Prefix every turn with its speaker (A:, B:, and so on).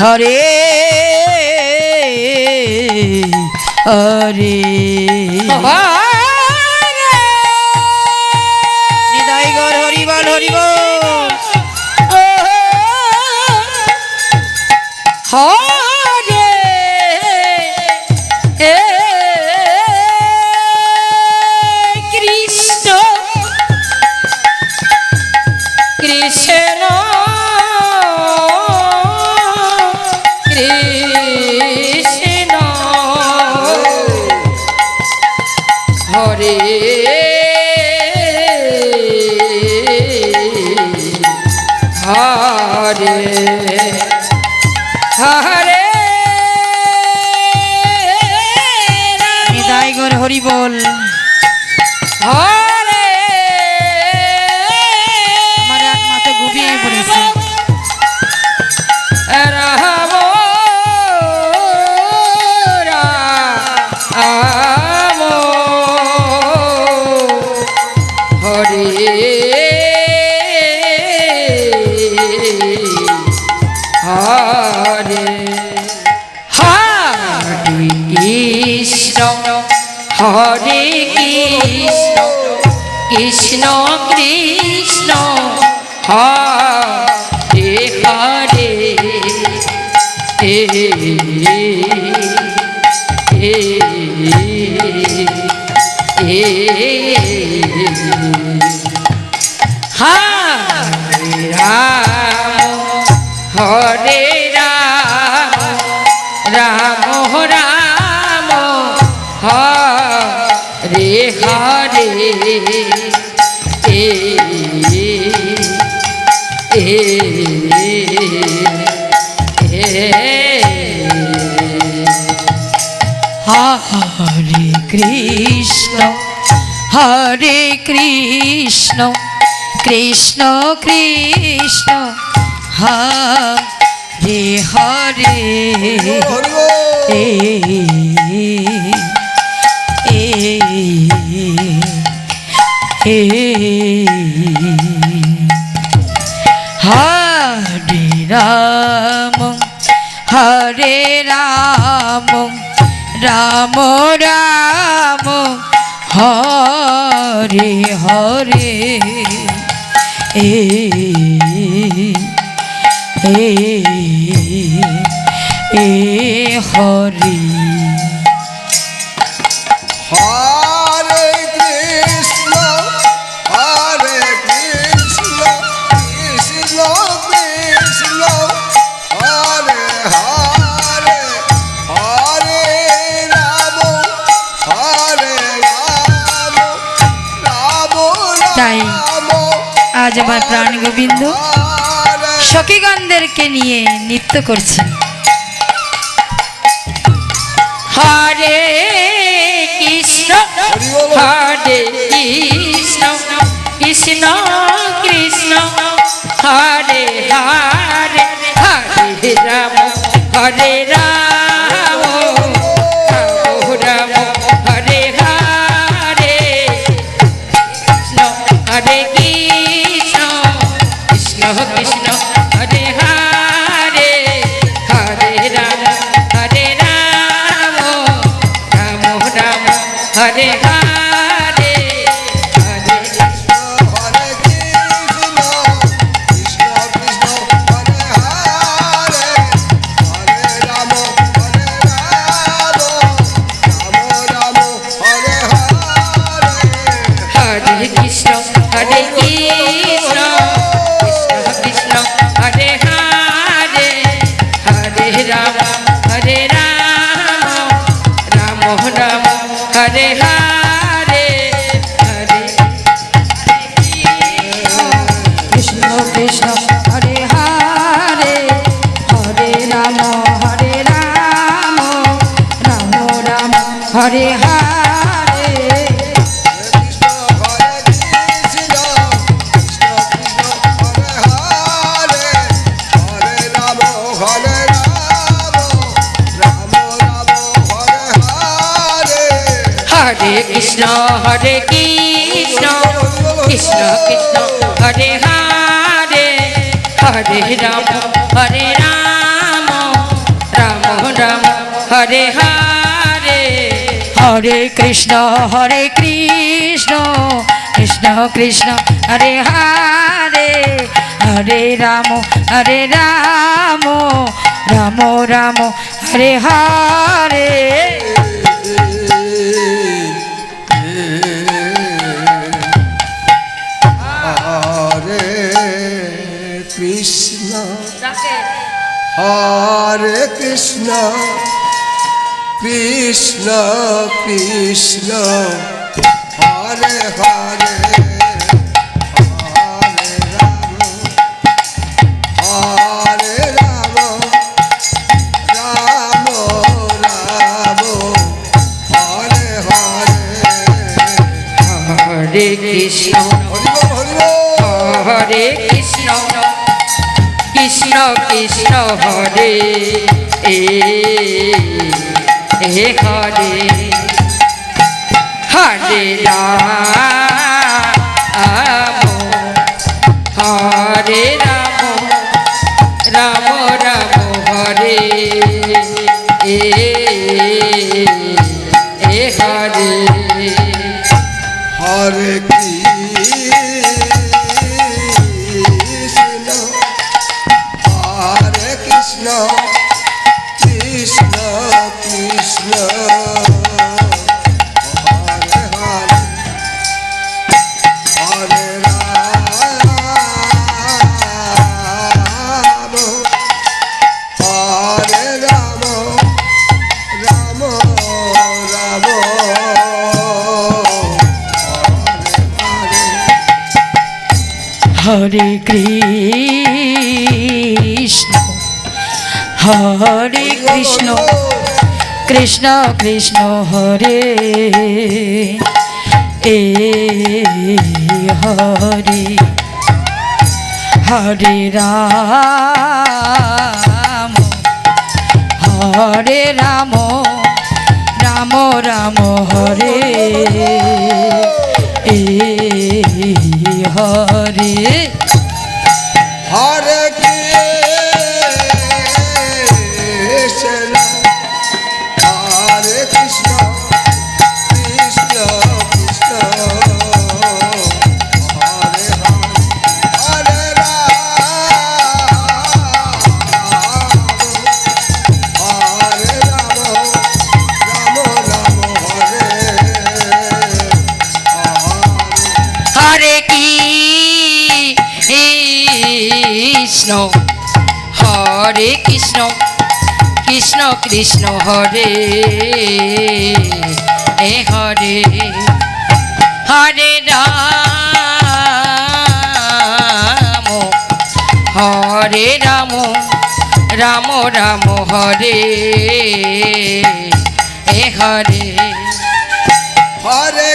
A: হরে হরে নিতাই গৌর হরি বল হরি বল হরে কৃষ্ণ কৃষ্ণ কৃষ্ণ হরে হরে হরে নিতাই গৌর হরি বল হরে আমার এক মাথা ঘুমিয়ে পড়েছে রাম রাম হরে হরে হরে কৃষ্ণ হরে কৃষ্ণ কৃষ্ণ কৃষ্ণ হরে হরে হরে রাম হরে রাম রাম রাম হরে হরে হরে কৃষ্ণ হরে কৃষ্ণ কৃষ্ণ কৃষ্ণ হরে হরে হরে রাম হরে রাম রাম রাম হরে হরে হরে
B: হরে কৃষ্ণ হরে কৃষ্ণ কৃষ্ণ কৃষ্ণ হরে হরে হরে রাম হরে রাম রাম
A: তাই
B: রাম
A: আজ আমার প্রাণ গোবিন্দ সখীগণদেরকে নিয়ে নৃত্য করছেন হরে কৃষ্ণ হরে কৃষ্ণ কৃষ্ণ কৃষ্ণ হরে হরে হরে রাম হরে রাম রাম হরে হরে কৃষ্ণ হরে কৃষ্ণ কৃষ্ণ কৃষ্ণ হরে হরে হরে রাম হরে রাম রাম রাম হরে হরে হরে
B: হরে কৃষ্ণ কৃষ্ণ কৃষ্ণ হরে হরে হরে রাম রাম হরে হরে
A: হরে কৃষ্ণ হরে কৃষ্ণ কৃষ্ণ কৃষ্ণ হরে হরে হরে রাম হরে রাম রাম রাম হরে হরে হরে কৃষ্ণ কৃষ্ণ হরে হরে হরে রাম রাম রাম হরে হরে
B: কৃষ্ণ হরে কৃষ্ণ কৃষ্ণ কৃষ্ণ হরে হরে হরে রাম হরে রাম রাম হরে হরে
A: হরে কৃষ্ণ হরে কৃষ্ণ কৃষ্ণ কৃষ্ণ হরে হরে হরে রাম হরে রাম হরে হরে হরে কৃষ্ণ কৃষ্ণ কৃষ্ণ হরে হরে হরে রাম রাম রাম হরে হরে
B: হরে কৃষ্ণ হরে কৃষ্ণ কৃষ্ণ কৃষ্ণ হরে হরে হরে রাম রাম রাম হরে হরে
A: হরে কৃষ্ণ হরে কৃষ্ণ কৃষ্ণ কৃষ্ণ হরে হরে হরে রাম হরে রাম রাম রাম হরে হরে
B: হরে কৃষ্ণ হরে কৃষ্ণ কৃষ্ণ কৃষ্ণ হরে হরে হরে রাম হরে রাম রাম রাম
A: হরে কৃষ্ণ হরে কৃষ্ণ কৃষ্ণ কৃষ্ণ হরে হরে হরে রাম রাম রাম হরে হরে
B: হরে কৃষ্ণ হরে কৃষ্ণ কৃষ্ণ কৃষ্ণ হরে হরে হরে রাম রাম রাম হরে
A: হরে কৃষ্ণ হরে কৃষ্ণ কৃষ্ণ কৃষ্ণ হরে হরে হরে রাম রাম রাম হরে হরে
B: হরে